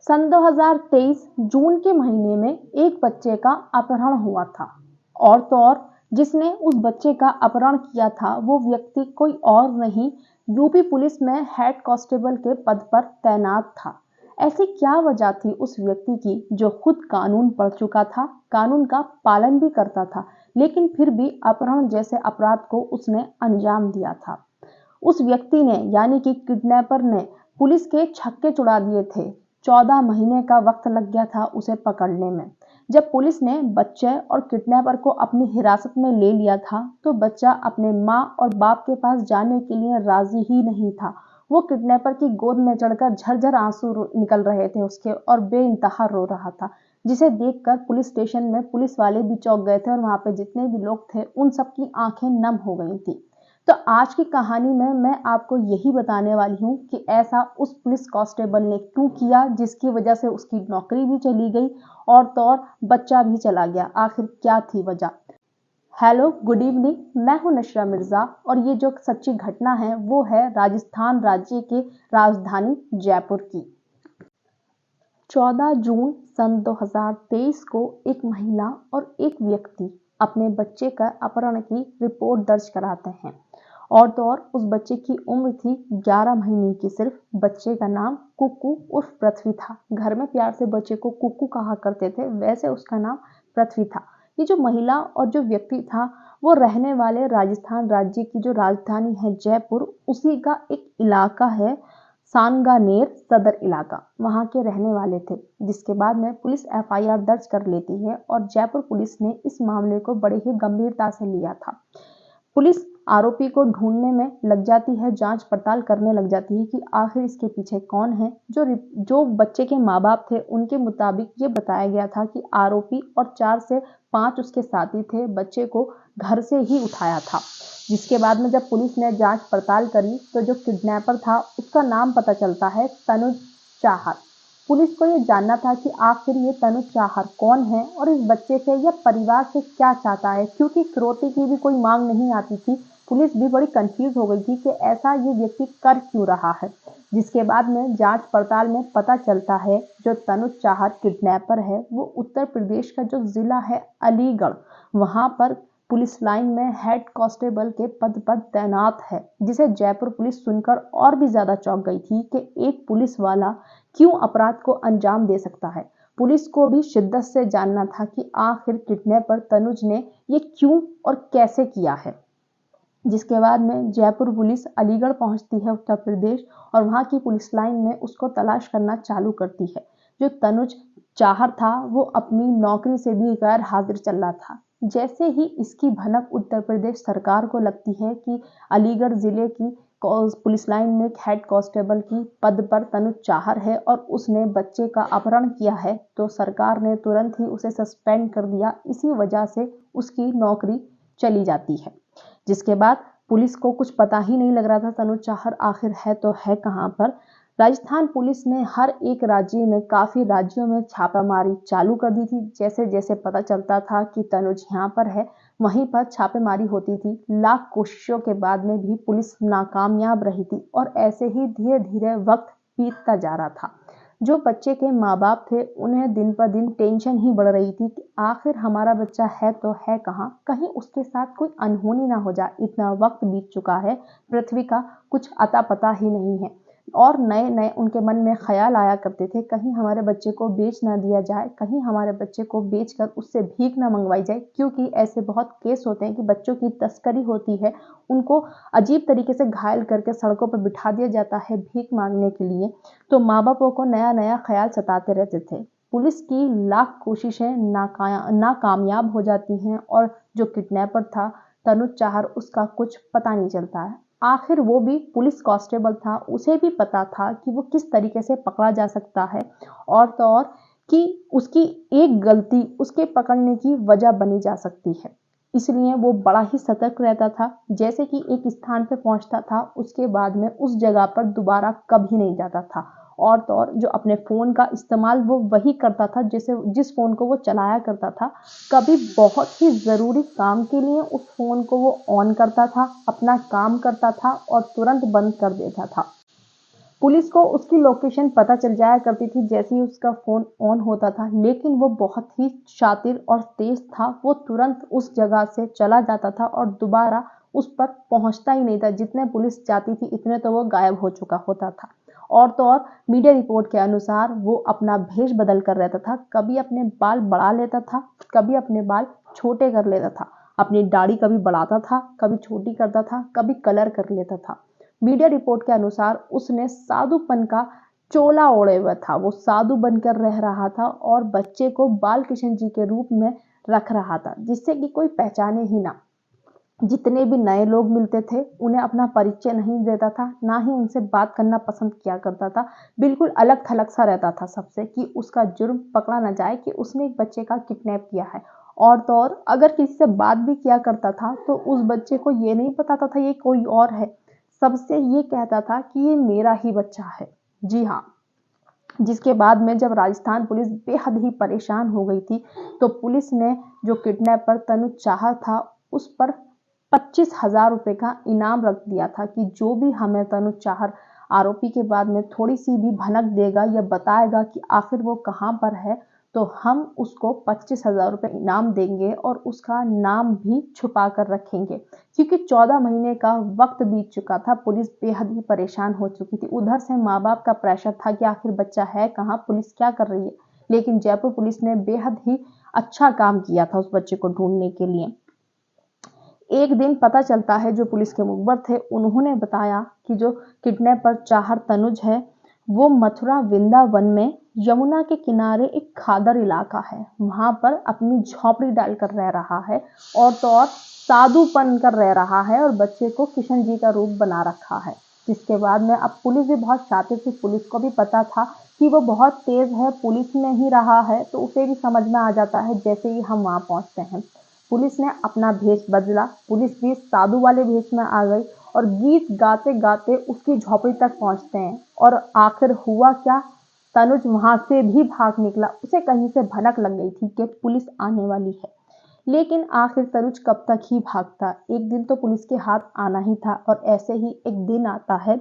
सन 2023 जून के महीने में एक बच्चे का अपहरण हुआ था। और तो और जिसने उस बच्चे का अपहरण किया था वो व्यक्ति कोई और नहीं, यूपी पुलिस में हेड कांस्टेबल के पद पर तैनात था। ऐसी क्या वजह थी उस व्यक्ति की जो खुद कानून पढ़ चुका था, कानून का पालन भी करता था, लेकिन फिर भी अपहरण जैसे अपराध को उसने अंजाम दिया था। उस व्यक्ति ने यानी कि किडनैपर ने पुलिस के छक्के छुड़ा दिए थे। 14 महीने का वक्त लग गया था उसे पकड़ने में। जब पुलिस ने बच्चे और किडनैपर को अपनी हिरासत में ले लिया था तो बच्चा अपने माँ और बाप के पास जाने के लिए राजी ही नहीं था। वो किडनैपर की गोद में चढ़कर झरझर आंसू निकल रहे थे उसके और बेइंतहा रो रहा था, जिसे देखकर पुलिस स्टेशन में पुलिस वाले भी चौंक गए थे और वहां पे जितने भी लोग थे उन सबकी आंखें नम हो गई थी। तो आज की कहानी में मैं आपको यही बताने वाली हूँ कि ऐसा उस पुलिस कांस्टेबल ने क्यों किया जिसकी वजह से उसकी नौकरी भी चली गई और तो और बच्चा भी चला गया। आखिर क्या थी वजह। हेलो, गुड इवनिंग, मैं हूं नशरा मिर्जा और ये जो सच्ची घटना है वो है राजस्थान राज्य के राजधानी जयपुर की। 14 जून सन 2023 को एक महिला और एक व्यक्ति अपने बच्चे का अपहरण की रिपोर्ट दर्ज कराते हैं। और तो और उस बच्चे की उम्र थी 11 महीने की सिर्फ। बच्चे का नाम कुक्कू उर्फ पृथ्वी था। घर में प्यार से बच्चे को कुक्कू कहा करते थे, वैसे उसका नाम पृथ्वी था। ये जो महिला और जो व्यक्ति था वो रहने वाले राजस्थान राज्य की जो राजधानी है जयपुर, उसी का एक इलाका है सांगानेर सदर इलाका, वहां के रहने वाले थे। जिसके बाद में पुलिस एफआईआर दर्ज कर लेती है और जयपुर पुलिस ने इस मामले को बड़े ही गंभीरता से लिया था। पुलिस आरोपी को ढूंढने में लग जाती है, जांच पड़ताल करने लग जाती है कि आखिर इसके पीछे कौन है। जो बच्चे के माँ बाप थे उनके मुताबिक ये बताया गया था कि आरोपी और 4 से 5 उसके साथी थे, बच्चे को घर से ही उठाया था। जिसके बाद में जब पुलिस ने जांच पड़ताल करी तो जो किडनैपर था उसका नाम पता चलता है तनुज चाहर। पुलिस को ये जानना था कि आखिर ये तनुज चाहर कौन है और इस बच्चे से या परिवार से क्या चाहता है, क्योंकि फिरौती की भी कोई मांग नहीं आती थी। पुलिस भी बड़ी कंफ्यूज हो गई थी कि ऐसा ये व्यक्ति कर क्यों रहा है। जिसके बाद में जांच पड़ताल में पता चलता है जो तनुज चाहर किडनैपर है वो उत्तर प्रदेश का जो जिला है अलीगढ़, वहां पर पुलिस लाइन में हेड कांस्टेबल के पद पर तैनात है। जिसे जयपुर पुलिस सुनकर और भी ज्यादा चौंक गई थी कि एक पुलिस वाला क्यों अपराध को अंजाम दे सकता है। पुलिस को भी शिद्दत से जानना था कि आखिर किडनैपर तनुज ने ये क्यों और कैसे किया है। जिसके बाद में जयपुर पुलिस अलीगढ़ पहुंचती है उत्तर प्रदेश और वहां की पुलिस लाइन में उसको तलाश करना चालू करती है। जो तनुज चाहर था वो अपनी नौकरी से भी गैर हाजिर चल रहा था। जैसे ही इसकी भनक उत्तर प्रदेश सरकार को लगती है कि अलीगढ़ जिले की पुलिस लाइन में हेड कांस्टेबल की पद पर तनुज चाहर है और उसने बच्चे का अपहरण किया है, तो सरकार ने तुरंत ही उसे सस्पेंड कर दिया। इसी वजह से उसकी नौकरी चली जाती है। जिसके बाद पुलिस को कुछ पता ही नहीं लग रहा था तनुज चाहर आखिर है तो है कहां पर। राजस्थान पुलिस ने हर एक राज्य में, काफी राज्यों में छापामारी चालू कर दी थी। जैसे जैसे पता चलता था कि तनुज यहाँ पर है वहीं पर छापेमारी होती थी। लाख कोशिशों के बाद में भी पुलिस नाकामयाब रही थी और ऐसे ही धीरे धीरे वक्त बीतता जा रहा था। जो बच्चे के माँ बाप थे उन्हें दिन पर दिन टेंशन ही बढ़ रही थी कि आखिर हमारा बच्चा है तो है कहाँ, कहीं उसके साथ कोई अनहोनी ना हो जाए। इतना वक्त बीत चुका है, पृथ्वी का कुछ अता पता ही नहीं है। और नए नए उनके मन में ख्याल आया करते थे, कहीं हमारे बच्चे को बेच ना दिया जाए, कहीं हमारे बच्चे को बेचकर उससे भीख ना मंगवाई जाए। क्योंकि ऐसे बहुत केस होते हैं कि बच्चों की तस्करी होती है, उनको अजीब तरीके से घायल करके सड़कों पर बिठा दिया जाता है भीख मांगने के लिए। तो माँ बापों को नया नया ख्याल सताते रहते थे। पुलिस की लाख कोशिशें नाकामयाब हो जाती हैं और जो किडनैपर था तनुज चाहर, उसका कुछ पता नहीं चलता है। आखिर वो भी पुलिस कांस्टेबल था, उसे भी पता था कि वो किस तरीके से पकड़ा जा सकता है और तो और कि उसकी एक गलती उसके पकड़ने की वजह बनी जा सकती है। इसलिए वो बड़ा ही सतर्क रहता था। जैसे कि एक स्थान पे पहुंचता था उसके बाद में उस जगह पर दोबारा कभी नहीं जाता था। और तो और जो अपने फोन का इस्तेमाल वो वही करता था जिस फोन को वो चलाया करता था। कभी बहुत ही जरूरी काम के लिए उस फोन को वो ऑन करता था, अपना काम करता था और तुरंत बंद कर देता था। पुलिस को उसकी लोकेशन पता चल जाया करती थी जैसे ही उसका फोन ऑन होता था, लेकिन वो बहुत ही शातिर और तेज था। वो तुरंत उस जगह से चला जाता था और दोबारा उस पर पहुंचता ही नहीं था। जितने पुलिस जाती थी इतने तो वो गायब हो चुका होता था। और तो और मीडिया रिपोर्ट के अनुसार वो अपना भेष बदल कर रहता था। कभी अपने बाल बढ़ा लेता था, कभी अपने बाल छोटे कर लेता था, अपनी दाढ़ी कभी बढ़ाता था, कभी छोटी करता था, कभी कलर कर लेता था। मीडिया रिपोर्ट के अनुसार उसने साधुपन का चोला ओढ़े हुआ था। वो साधु बनकर रह रहा था और बच्चे को बालकृष्ण जी के रूप में रख रहा था, जिससे कि कोई पहचाने ही ना। जितने भी नए लोग मिलते थे उन्हें अपना परिचय नहीं देता था, ना ही उनसे बात करना पसंद किया करता था। बिल्कुल अलग थलग सा रहता था सबसे, कि उसका जुर्म पकड़ा ना जाए कि उसने एक बच्चे का किडनैप किया है। और तो और अगर किसी से बात भी किया करता था तो उस बच्चे को ये नहीं बताता था ये कोई और है, सबसे ये कहता था कि ये मेरा ही बच्चा है। जी हाँ। जिसके बाद में जब राजस्थान पुलिस बेहद ही परेशान हो गई थी, तो पुलिस ने जो किडनैपर तनुज चाहर था उस पर 25,000 रुपए का इनाम रख दिया था कि जो भी हमें तनुज चाहर आरोपी के बाद में थोड़ी सी भी भनक देगा या बताएगा कि आखिर वो कहाँ पर है, तो हम उसको 25,000 रुपए इनाम देंगे और उसका नाम भी छुपा कर रखेंगे। क्योंकि 14 महीने का वक्त बीत चुका था, पुलिस बेहद ही परेशान हो चुकी थी। उधर से माँ बाप का प्रेशर था कि आखिर बच्चा है कहाँ, पुलिस क्या कर रही है। लेकिन जयपुर पुलिस ने बेहद ही अच्छा काम किया था उस बच्चे को ढूंढने के लिए। एक दिन पता चलता है जो पुलिस के मुखबर थे उन्होंने बताया कि जो किडनैपर चाहर तनुज है वो मथुरा वृंदावन में यमुना के किनारे एक खादर इलाका है, वहां पर अपनी झोपड़ी डालकर रह रहा है और तो और साधुपन कर रह रहा है और बच्चे को किशन जी का रूप बना रखा है। जिसके बाद में अब पुलिस भी बहुत शातिर थी, पुलिस को भी पता था कि वो बहुत तेज है, पुलिस में ही रहा है तो उसे भी समझ में आ जाता है जैसे ही हम वहां पहुंचते हैं। पुलिस ने अपना भेष बदला, पुलिस भी साधु वाले भेष में आ गई और गीत गाते गाते उसकी झोपड़ी तक पहुंचते हैं। और आखिर हुआ क्या, तनुज वहां से भी भाग निकला। उसे कहीं से भनक लग गई थी कि पुलिस आने वाली है, लेकिन आखिर तनुज कब तक ही भागता। एक दिन तो पुलिस के हाथ आना ही था और ऐसे ही एक दिन आता है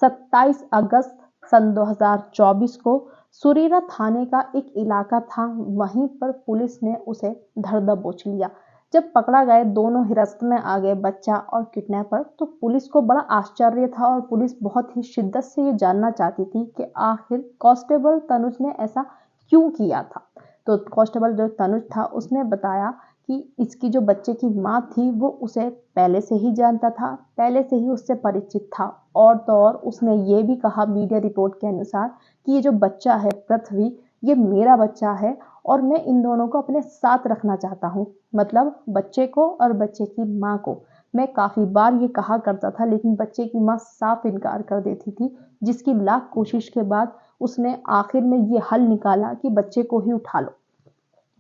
27 अगस्त सन 2024 को। सुरीरा थाने का एक इलाका था, वहीं पर पुलिस ने उसे धर दबोच लिया। जब पकड़ा गए, दोनों हिरासत में आ गए, बच्चा और किडनैपर, तो पुलिस को बड़ा आश्चर्य था और पुलिस बहुत ही शिद्दत से ये जानना चाहती थी कि आखिर कांस्टेबल तनुज ने ऐसा क्यों किया था। तो कांस्टेबल जो तनुज था उसने बताया कि इसकी जो बच्चे की माँ थी वो उसे पहले से ही जानता था, पहले से ही उससे परिचित था। और तो और उसने ये भी कहा मीडिया रिपोर्ट के अनुसार कि ये जो बच्चा है पृथ्वी, ये मेरा बच्चा है और मैं इन दोनों को अपने साथ रखना चाहता हूँ। मतलब बच्चे को और बच्चे की माँ को। मैं काफी बार ये कहा करता था लेकिन बच्चे की माँ साफ इनकार कर देती थी, जिसकी लाख कोशिश के बाद उसने आखिर में ये हल निकाला कि बच्चे को ही उठा लो।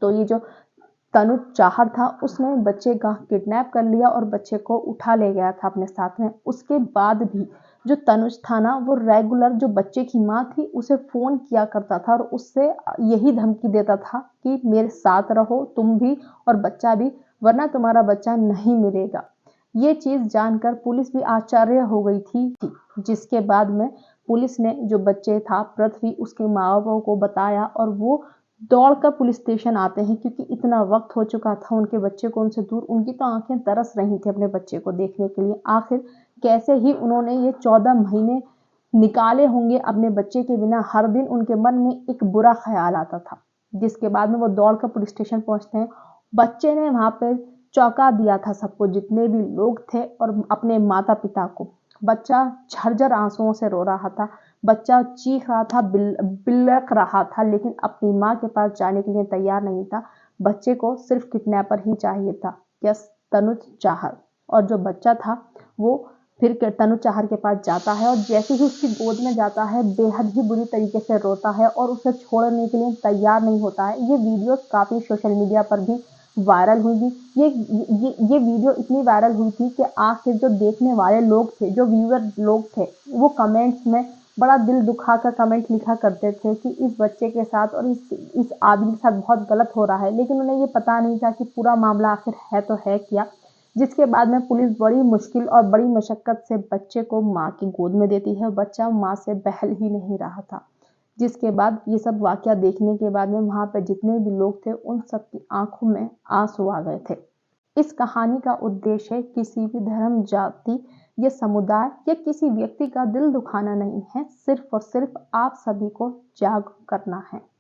तो ये जो तनुज चाहर था उसने बच्चे का किडनैप कर लिया और बच्चे को उठा ले गया था अपने साथ में। उसके बाद भी जो तनुज था ना, वो रेगुलर जो बच्चे की माँ थी उसे फोन किया करता था और उससे यही धमकी देता था कि मेरे साथ रहो तुम भी और बच्चा भी, वरना तुम्हारा बच्चा नहीं मिलेगा। ये चीज जानकर पुलिस भी आश्चर्य हो गई थी। जिसके बाद में पुलिस ने जो बच्चे था पृथ्वी उसके माँ बापों को बताया और वो दौड़कर पुलिस स्टेशन आते हैं, क्योंकि इतना वक्त हो चुका था उनके बच्चे को उनसे दूर। उनकी तो आंखें तरस रही थी अपने बच्चे को देखने के लिए। आखिर कैसे ही उन्होंने ये 14 महीने निकाले होंगे अपने बच्चे के बिना। हर दिन उनके मन में एक बुरा ख्याल आता था। जिसके बाद में वो दौड़कर पुलिस स्टेशन पहुंचते हैं। बच्चे ने वहां पर चौंका दिया था सबको, जितने भी लोग थे और अपने माता पिता को। बच्चा झरझर आंसुओं से रो रहा था, बच्चा चीख रहा था, बिलख रहा था, लेकिन अपनी माँ के पास जाने के लिए तैयार नहीं था। बच्चे को सिर्फ किडनैपर ही चाहिए था, यस, तनुज चाहर। और जो बच्चा था वो फिर तनुज चाहर के पास जाता है और जैसे ही उसकी गोद में जाता है बेहद ही बुरी तरीके से रोता है और उसे छोड़ने के लिए तैयार नहीं होता है। ये वीडियो काफी सोशल मीडिया पर भी वायरल हुई थी। ये वीडियो इतनी वायरल हुई थी कि आखिर जो देखने वाले लोग थे, जो व्यूअर लोग थे, वो कमेंट्स में बड़ा दिल दुखा कर कमेंट लिखा करते थे कि इस बच्चे के साथ और इस आदमी के साथ बहुत गलत हो रहा है। लेकिन उन्हें ये पता नहीं था कि पूरा मामला आखिर है तो है क्या। जिसके बाद में पुलिस बड़ी मुश्किल और बड़ी मशक्कत से बच्चे को माँ की गोद में देती है। बच्चा माँ से बहल ही नहीं रहा था। जिसके बाद ये सब वाकया देखने के बाद में वहां पे जितने भी लोग थे उन सबकी आंखों में आंसू आ गए थे। इस कहानी का उद्देश्य किसी भी धर्म, जाति या समुदाय या किसी व्यक्ति का दिल दुखाना नहीं है, सिर्फ और सिर्फ आप सभी को जागरूक करना है।